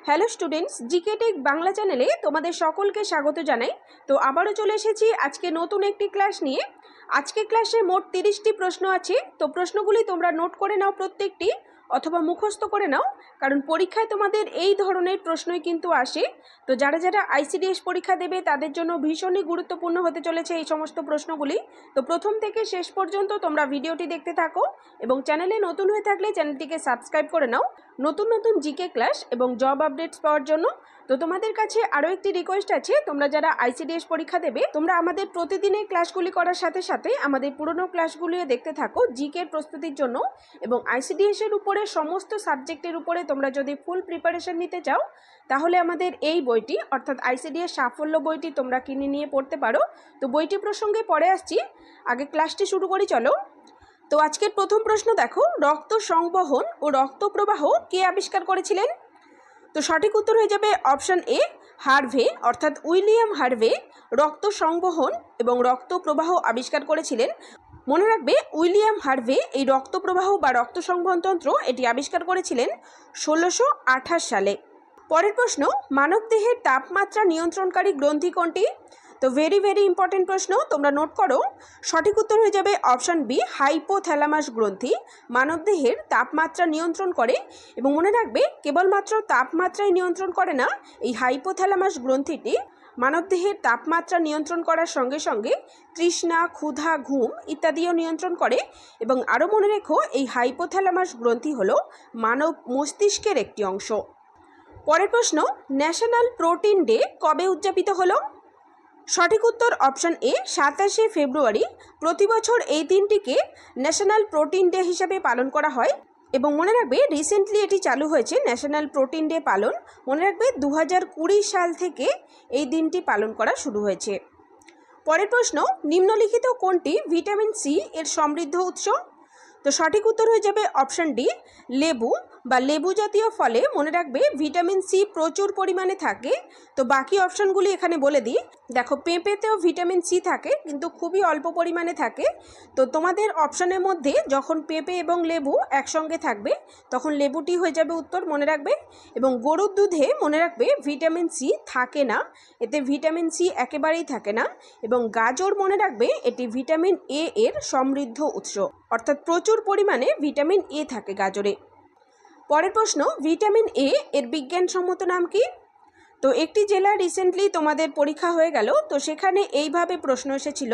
Hello students, GK tech Bangla চ্যানেলে তোমাদের সকলকে স্বাগত জানাই। তো আবারও চলে এসেছি আজকে নতুন একটি ক্লাস নিয়ে। আজকে ক্লাসে মোট 30টি প্রশ্ন আছে। তো প্রশ্নগুলি তোমরা নোট করে নাও প্রত্যেকটি, অথবা মুখস্থ করে নাও, কারণ পরীক্ষায় তোমাদের এই ধরনের প্রশ্নই কিন্তু আসে। তো যারা যারা আইসিডিএস পরীক্ষা দেবে তাদের জন্য ভীষণই গুরুত্বপূর্ণ হতে চলেছে এই সমস্ত প্রশ্নগুলি। তো প্রথম থেকে শেষ পর্যন্ত তোমরা ভিডিওটি দেখতে থাকো এবং চ্যানেলে নতুন হয়ে থাকলে চ্যানেলটিকে সাবস্ক্রাইব করে নাও নতুন নতুন জিকে ক্লাস এবং জব আপডেটস পাওয়ার জন্য। তো তোমাদের কাছে আরও একটি রিকোয়েস্ট আছে, তোমরা যারা আইসিডিএস পরীক্ষা দেবে তোমরা আমাদের প্রতিদিনের ক্লাসগুলি করার সাথে সাথে আমাদের পুরনো ক্লাসগুলিও দেখতে থাকো জিকের প্রস্তুতির জন্য। এবং আইসিডিএস এর উপরে সমস্ত সাবজেক্টের উপরে তোমরা যদি ফুল প্রিপারেশন নিতে চাও তাহলে আমাদের এই বইটি অর্থাৎ আইসিডিএস সাফল্য বইটি তোমরা কিনে নিয়ে পড়তে পারো। তো বইটি প্রসঙ্গে পরে আসছি, আগে ক্লাসটি শুরু করি চলো। তো আজকের প্রথম প্রশ্ন দেখো, রক্ত সংবহন ও রক্ত প্রবাহ কে আবিষ্কার করেছিলেন? তো সঠিক উত্তর হয়ে যাবে অপশন এ, হার্ভে অর্থাৎ উইলিয়াম হার্ভে রক্ত সংবহন এবং রক্ত প্রবাহ আবিষ্কার করেছিলেন। মনে রাখবে উইলিয়াম হার্ভে এই রক্ত প্রবাহ বা রক্ত সংবহন তন্ত্র এটি আবিষ্কার করেছিলেন 1628 সালে। পরের প্রশ্ন, মানবদেহের তাপমাত্রা নিয়ন্ত্রণকারী গ্রন্থি কোনটি? তো ভেরি ইম্পর্টেন্ট প্রশ্ন, তোমরা নোট করো। সঠিক উত্তর হয়ে যাবে অপশান বি, হাইপোথ্যালামাস গ্রন্থি মানবদেহের তাপমাত্রা নিয়ন্ত্রণ করে। এবং মনে রাখবে কেবলমাত্র তাপমাত্রাই নিয়ন্ত্রণ করে না, এই হাইপোথ্যালামাস গ্রন্থিটি মানবদেহের তাপমাত্রা নিয়ন্ত্রণ করার সঙ্গে সঙ্গে তৃষ্ণা, ক্ষুধা, ঘুম ইত্যাদিও নিয়ন্ত্রণ করে। এবং আরও মনে রেখো এই হাইপোথ্যালামাস গ্রন্থি হলো মানব মস্তিষ্কের একটি অংশ। পরের প্রশ্ন, ন্যাশনাল প্রোটিন ডে কবে উদযাপিত হলো? সঠিক উত্তর অপশন এ, 27শে ফেব্রুয়ারি। প্রতি বছর এই দিনটিকে ন্যাশনাল প্রোটিন ডে হিসাবে পালন করা হয়। এবং মনে রাখবে রিসেন্টলি এটি চালু হয়েছে ন্যাশনাল প্রোটিন ডে পালন। মনে রাখবে 2020 সাল থেকে এই দিনটি পালন করা শুরু হয়েছে। পরের প্রশ্ন, নিম্নলিখিত কোনটি ভিটামিন সি এর সমৃদ্ধ উৎস? তো সঠিক উত্তর হয়ে যাবে অপশন ডি, লেবু বা লেবু জাতীয় ফলে মনে রাখবে ভিটামিন সি প্রচুর পরিমাণে থাকে। তো বাকি অপশানগুলি এখানে বলে দিই। দেখো, পেঁপেতেও ভিটামিন সি থাকে কিন্তু খুবই অল্প পরিমাণে থাকে। তো তোমাদের অপশানের মধ্যে যখন পেঁপে এবং লেবু একসঙ্গে থাকবে তখন লেবুটি হয়ে যাবে উত্তর, মনে রাখবে। এবং গরুর দুধে মনে রাখবে ভিটামিন সি থাকে না, এতে ভিটামিন সি একেবারেই থাকে না। এবং গাজর মনে রাখবে এটি ভিটামিন এ এর সমৃদ্ধ উৎস, অর্থাৎ প্রচুর পরিমাণে ভিটামিন এ থাকে গাজরে। পরের প্রশ্ন, ভিটামিন এ এর বিজ্ঞানসম্মত নাম কি? তো একটি জেলা রিসেন্টলি তোমাদের পরীক্ষা হয়ে গেল, তো সেখানে এইভাবে প্রশ্ন এসেছিল,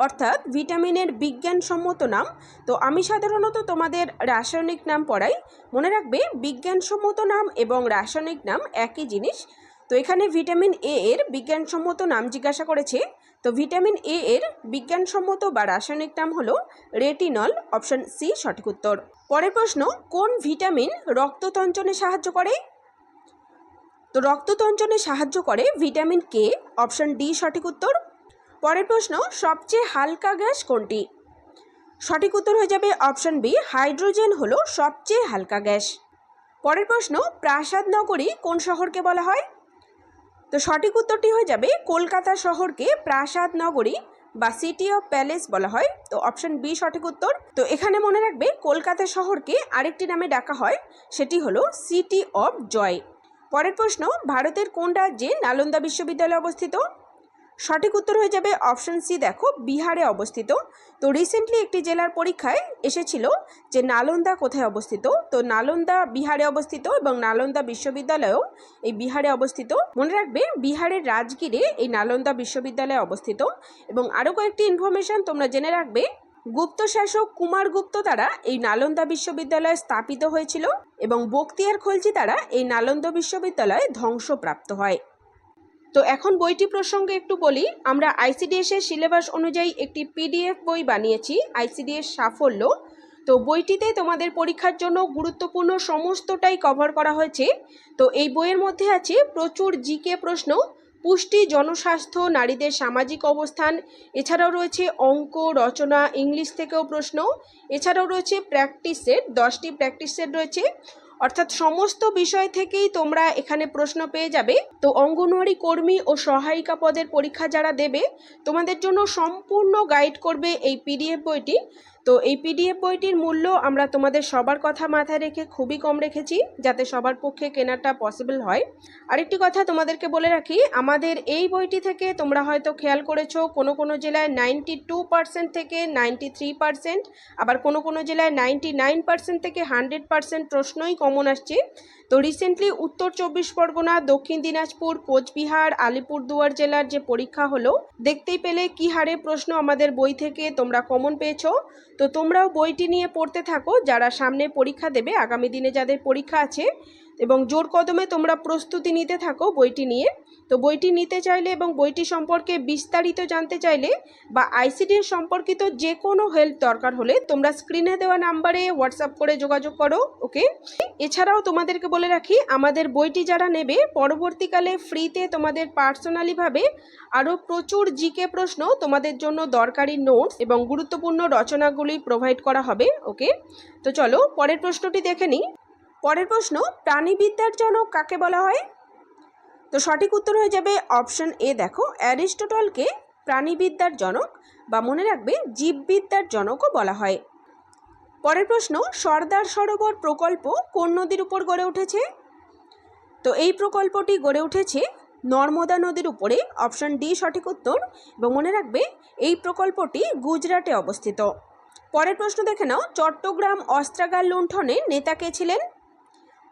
অর্থাৎ ভিটামিনের বিজ্ঞানসম্মত নাম। তো আমি সাধারণত তোমাদের রাসায়নিক নাম পড়াই, মনে রাখবে বিজ্ঞানসম্মত নাম এবং রাসায়নিক নাম একই জিনিস। তো এখানে ভিটামিন এ এর বিজ্ঞানসম্মত নাম জিজ্ঞাসা করেছে। তো ভিটামিন এ এর বিজ্ঞানসম্মত বা রাসায়নিক নাম হলো রেটিনল, অপশন সি সঠিক উত্তর। পরের প্রশ্ন, কোন ভিটামিন রক্ততঞ্চনে সাহায্য করে? তো রক্ততঞ্চনে সাহায্য করে ভিটামিন কে, অপশন ডি সঠিক উত্তর। পরের প্রশ্ন, সবচেয়ে হালকা গ্যাস কোনটি? সঠিক উত্তর হয়ে যাবে অপশন বি, হাইড্রোজেন হলো সবচেয়ে হালকা গ্যাস। পরের প্রশ্ন, প্রাসাদ নগরী কোন শহরকে বলা হয়? তো সঠিক উত্তরটি হয়ে যাবে কলকাতা শহরকে প্রাসাদ নগরী বা সিটি অফ প্যালেস বলা হয়। তো অপশন বি সঠিক উত্তর। তো এখানে মনে রাখবে কলকাতা শহরকে আরেকটি নামে ডাকা হয়, সেটি হলো সিটি অফ জয়। পরের প্রশ্ন, ভারতের কোন রাজ্যে নালন্দা বিশ্ববিদ্যালয় অবস্থিত? সঠিক উত্তর হয়ে যাবে অপশন সি, দেখো বিহারে অবস্থিত। তো রিসেন্টলি একটি জেলার পরীক্ষায় এসেছিল যে নালন্দা কোথায় অবস্থিত। তো নালন্দা বিহারে অবস্থিত এবং নালন্দা বিশ্ববিদ্যালয়ও এই বিহারে অবস্থিত। মনে রাখবে বিহারের রাজগীরে এই নালন্দা বিশ্ববিদ্যালয় অবস্থিত। এবং আরও কয়েকটি ইনফরমেশন তোমরা জেনে রাখবে, গুপ্ত শাসক কুমারগুপ্ত দ্বারা এই নালন্দা বিশ্ববিদ্যালয় স্থাপিত হয়েছিল এবং বখতিয়ার খলজি দ্বারা এই নালন্দা বিশ্ববিদ্যালয় ধ্বংসপ্রাপ্ত হয়। তো এখন বইটি প্রসঙ্গে একটু বলি। আমরা আইসিডিএস এর সিলেবাস অনুযায়ী একটি পিডিএফ বই বানিয়েছি, আইসিডিএস সাফল্য। তো বইটিতে তোমাদের পরীক্ষার জন্য গুরুত্বপূর্ণ সমস্তটাই কভার করা হয়েছে। তো এই বইয়ের মধ্যে আছে প্রচুর জিকে প্রশ্ন, পুষ্টি, জনস্বাস্থ্য, নারীদের সামাজিক অবস্থান, এছাড়াও রয়েছে অঙ্ক, রচনা, ইংলিশ থেকেও প্রশ্ন, এছাড়াও রয়েছে প্র্যাকটিস সেট, 10টি প্র্যাকটিস সেট রয়েছে। অর্থাৎ সমস্ত বিষয় থেকেই তোমরা এখানে প্রশ্ন পেয়ে যাবে। তো অঙ্গনওয়াড়ি কর্মী ও সহায়িকা পদের পরীক্ষা যারা দেবে তোমাদের জন্য সম্পূর্ণ গাইড করবে এই পিডিএফ বইটি। তো এই পিডিএফ বইটির মূল্য আমরা তোমাদের সবার কথা মাথায় রেখে খুবই কম রেখেছি, যাতে সবার পক্ষে কেনাটা পসিবল হয়। আরেকটি কথা তোমাদেরকে বলে রাখি, আমাদের এই বইটি থেকে তোমরা হয়তো খেয়াল করেছো কোনো কোনো জেলায় 92% থেকে 93%, আবার কোনো কোনো জেলায় 99% থেকে 100% প্রশ্নই কমন আসছে। তো রিসেন্টলি উত্তর 24 পরগনা, দক্ষিণ দিনাজপুর, কোচবিহার, আলিপুরদুয়ার জেলার যে পরীক্ষা হলো, দেখতেই পেলে কি হারে প্রশ্ন আমাদের বই থেকে তোমরা কমন পেয়েছো। তো তোমরাও বইটি নিয়ে পড়তে থাকো, যারা সামনে পরীক্ষা দেবে, আগামী দিনে যাদের পরীক্ষা আছে, এবং জোর কদমে তোমরা প্রস্তুতি নিতে থাকো বইটি নিয়ে। তো বইটি নিতে চাইলে এবং বইটি সম্পর্কে বিস্তারিত জানতে চাইলে বা আইসিডিএস সম্পর্কিত যে কোনো হেল্প দরকার হলে তোমরা স্ক্রিনে দেওয়া নাম্বারে হোয়াটসঅ্যাপ করে যোগাযোগ করো। ওকে, এছাড়াও তোমাদেরকে বলে রাখি, আমাদের বইটি যারা নেবে পরবর্তীকালে ফ্রিতে তোমাদের পার্সোনালিভাবে আরও প্রচুর জিকে প্রশ্ন, তোমাদের জন্য দরকারি নোটস এবং গুরুত্বপূর্ণ রচনাগুলি প্রোভাইড করা হবে। ওকে, তো চলো পরের প্রশ্নটি দেখে নিই। পরের প্রশ্ন, প্রাণীবিদ্যার জনক কাকে বলা হয়? তো সঠিক উত্তর হয়ে যাবে অপশন এ। দেখো, অ্যারিস্টটলকে প্রাণীবিদ্যার জনক বা মনে রাখবে জীববিদ্যার জনকও বলা হয়। পরের প্রশ্ন, সর্দার সরোবর প্রকল্প কোন নদীর উপর গড়ে উঠেছে? তো এই প্রকল্পটি গড়ে উঠেছে নর্মদা নদীর উপরে, অপশন ডি সঠিক উত্তর। এবং মনে রাখবে এই প্রকল্পটি গুজরাটে অবস্থিত। পরের প্রশ্ন দেখে নাও, চট্টগ্রাম অস্ত্রাগার লুণ্ঠনের নেতা কে ছিলেন?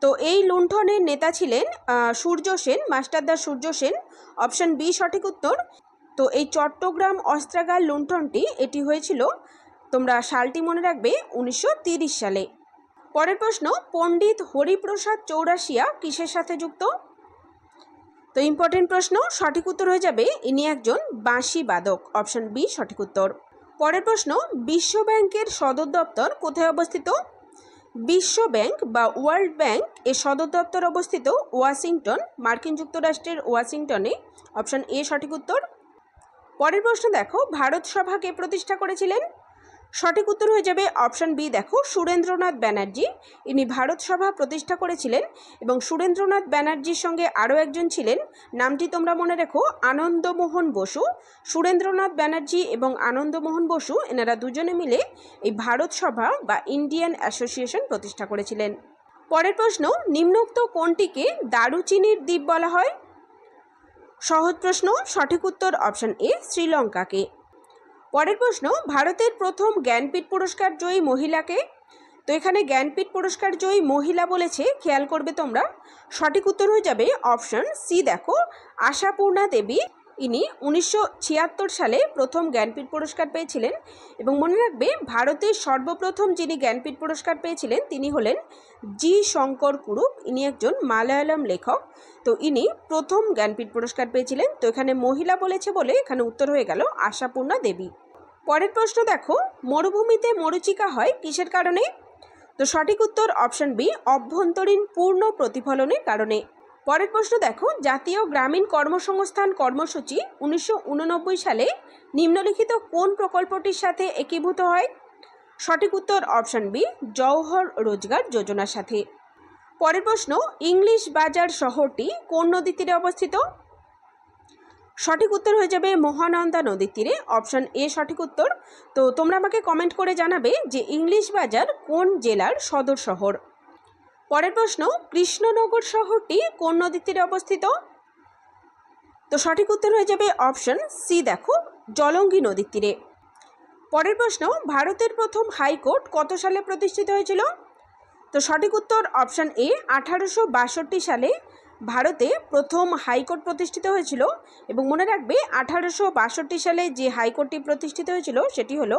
তো এই লুণ্ঠনের নেতা ছিলেন সূর্য সেন, মাস্টারদা সূর্য সেন, অপশন বি সঠিক উত্তর। তো এই চট্টগ্রাম অস্ত্রাগার লুণ্ঠনটি এটি হয়েছিল, তোমরা সালটি মনে রাখবে, 1930 সালে। পরের প্রশ্ন, পণ্ডিত হরিপ্রসাদ চৌরাশিয়া কিসের সাথে যুক্ত? তো ইম্পর্টেন্ট প্রশ্ন, সঠিক উত্তর হয়ে যাবে ইনি একজন বাঁশি বাদক, অপশন বি সঠিক উত্তর। পরের প্রশ্ন, বিশ্ব ব্যাংকের সদর দপ্তর কোথায় অবস্থিত? বিশ্ব ব্যাংক বা ওয়ার্ল্ড ব্যাংক এর সদর দপ্তর অবস্থিত ওয়াশিংটন, মার্কিন যুক্তরাষ্ট্রের ওয়াশিংটনে, অপশন এ সঠিক উত্তর। পরের প্রশ্ন দেখো, ভারত সভা কে প্রতিষ্ঠা করেছিলেন? সঠিক উত্তর হয়ে যাবে অপশন বি। দেখো, সুরেন্দ্রনাথ ব্যানার্জি ইনি ভারত সভা প্রতিষ্ঠা করেছিলেন। এবং সুরেন্দ্রনাথ ব্যানার্জির সঙ্গে আরও একজন ছিলেন, নামটি তোমরা মনে রেখো, আনন্দমোহন বসু। সুরেন্দ্রনাথ ব্যানার্জি এবং আনন্দমোহন বসু এনারা দুজনে মিলে এই ভারত সভা বা ইন্ডিয়ান অ্যাসোসিয়েশন প্রতিষ্ঠা করেছিলেন। পরের প্রশ্ন, নিম্নোক্ত কোনটিকে দারুচিনির দ্বীপ বলা হয়? সহজ প্রশ্ন, সঠিক উত্তর অপশন এ, শ্রীলঙ্কাকে। পরের প্রশ্ন, ভারতের প্রথম জ্ঞানপীঠ পুরস্কার জয়ী মহিলাকে? তো এখানে জ্ঞানপীঠ পুরস্কার জয়ী মহিলা বলেছে, খেয়াল করবে তোমরা। সঠিক উত্তর হয়ে যাবে অপশন সি। দেখো, আশাপূর্ণা দেবী ইনি 1976 সালে প্রথম জ্ঞানপীঠ পুরস্কার পেয়েছিলেন। এবং মনে রাখবে, ভারতের সর্বপ্রথম যিনি জ্ঞানপীঠ পুরস্কার পেয়েছিলেন তিনি হলেন জি শঙ্কর কুরুপ, ইনি একজন মালায়ালাম লেখক। তো ইনি প্রথম জ্ঞানপীঠ পুরস্কার পেয়েছিলেন। তো এখানে মহিলা বলেছে বলে এখানে উত্তর হয়ে গেল আশাপূর্ণা দেবী। পরের প্রশ্ন দেখো, মরুভূমিতে মরীচিকা হয় কিসের কারণে? তো সঠিক উত্তর অপশন বি, অভ্যন্তরীণ পূর্ণ প্রতিফলনের কারণে। পরের প্রশ্ন দেখো, জাতীয় গ্রামীণ কর্মসংস্থান কর্মসূচি 1989 সালে নিম্নলিখিত কোন প্রকল্পটির সাথে একীভূত হয়? সঠিক উত্তর অপশন বি, জওহর রোজগার যোজনার সাথে। পরের প্রশ্ন, ইংলিশ বাজার শহরটি কোন নদীর তীরে অবস্থিত? সঠিক উত্তর হয়ে যাবে মহানন্দা নদীর তীরে, অপশন এ সঠিক উত্তর। তো তোমরা আমাকে কমেন্ট করে জানাবে যে ইংলিশ বাজার কোন জেলার সদর শহর। পরের প্রশ্ন, কৃষ্ণনগর শহরটি কোন নদীর তীরে অবস্থিত? তো সঠিক উত্তর হয়ে যাবে অপশন সি। দেখো, জলঙ্গি নদীর তীরে। পরের প্রশ্ন, ভারতের প্রথম হাইকোর্ট কত সালে প্রতিষ্ঠিত হয়েছিল? তো সঠিক উত্তর অপশন এ, 1862 সালে ভারতে প্রথম হাইকোর্ট প্রতিষ্ঠিত হয়েছিল। এবং মনে রাখবে, 1862 সালে যে হাইকোর্টটি প্রতিষ্ঠিত হয়েছিল সেটি হলো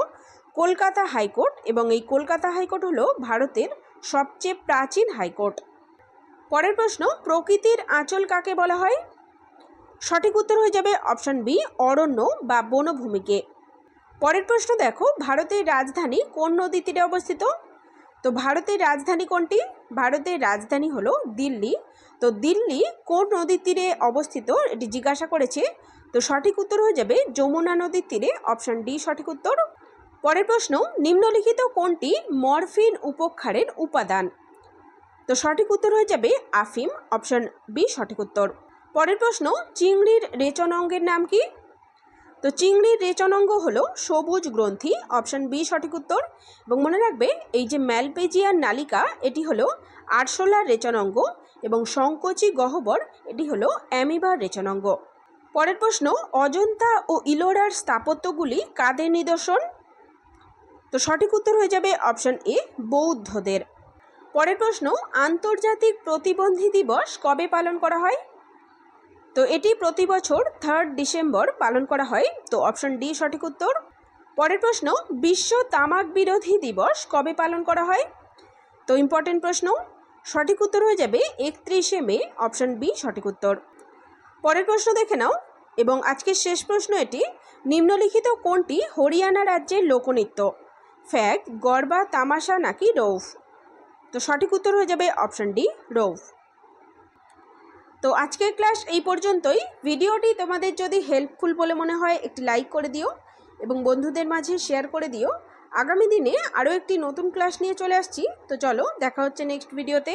কলকাতা হাইকোর্ট। এবং এই কলকাতা হাইকোর্ট হলো ভারতের সবচেয়ে প্রাচীন হাইকোর্ট। পরের প্রশ্ন, প্রকৃতির আঁচল কাকে বলা হয়? সঠিক উত্তর হয়ে যাবে অপশন বি, অরণ্য বা বনভূমিকে। পরের প্রশ্ন দেখো, ভারতের রাজধানী কোন নদীর তীরে অবস্থিত? তো ভারতের রাজধানী কোনটি? ভারতের রাজধানী হলো দিল্লি। তো দিল্লি কোন নদীর তীরে অবস্থিত এটি জিজ্ঞাসা করেছে। তো সঠিক উত্তর হয়ে যাবে যমুনা নদীর তীরে, অপশন ডি সঠিক উত্তর। পরের প্রশ্ন, নিম্নলিখিত কোনটি মরফিন উপক্ষারের উপাদান? তো সঠিক উত্তর হয়ে যাবে আফিম, অপশন বি সঠিক উত্তর। পরের প্রশ্ন, চিংড়ির রেচন অঙ্গের নাম কি? তো চিংড়ির রেচনাঙ্গ হলো সবুজ গ্রন্থি, অপশন বি সঠিক উত্তর। এবং মনে রাখবে এই যে ম্যালপেজিয়ার নালিকা এটি হলো আরশোলার রেচনাঙ্গ এবং সংকোচী গহ্বর এটি হলো অ্যামিবার রেচনাঙ্গ। পরের প্রশ্ন, অজন্তা ও ইলোরার স্থাপত্যগুলি কাদের নিদর্শন? তো সঠিক উত্তর হয়ে যাবে অপশন এ বৌদ্ধদের। পরের প্রশ্ন, আন্তর্জাতিক প্রতিবন্ধী দিবস কবে পালন করা হয়? তো এটি প্রতি বছর 3 ডিসেম্বর পালন করা হয়। তো অপশন ডি সঠিক উত্তর। পরের প্রশ্ন, বিশ্ব তামাক বিরোধী দিবস কবে পালন করা হয়? তো ইম্পর্টেন্ট প্রশ্ন, সঠিক উত্তর হয়ে যাবে 31শে মে, অপশন বি সঠিক উত্তর। পরের প্রশ্ন দেখে নাও, এবং আজকের শেষ প্রশ্ন এটি, নিম্নলিখিত কোনটি হরিয়ানা রাজ্যের লোকনৃত্য? ফ্যাগ, গরবা, তামাশা নাকি রৌফ? তো সঠিক উত্তর হয়ে যাবে অপশন ডি রৌফ। তো আজকের ক্লাস এই পর্যন্তই। ভিডিওটি তোমাদের যদি হেল্পফুল বলে মনে হয় একটি লাইক করে দিও এবং বন্ধুদের মাঝে শেয়ার করে দিও। আগামী দিনে আরও একটি নতুন ক্লাস নিয়ে চলে আসছি। তো চলো, দেখা হচ্ছে নেক্সট ভিডিওতে।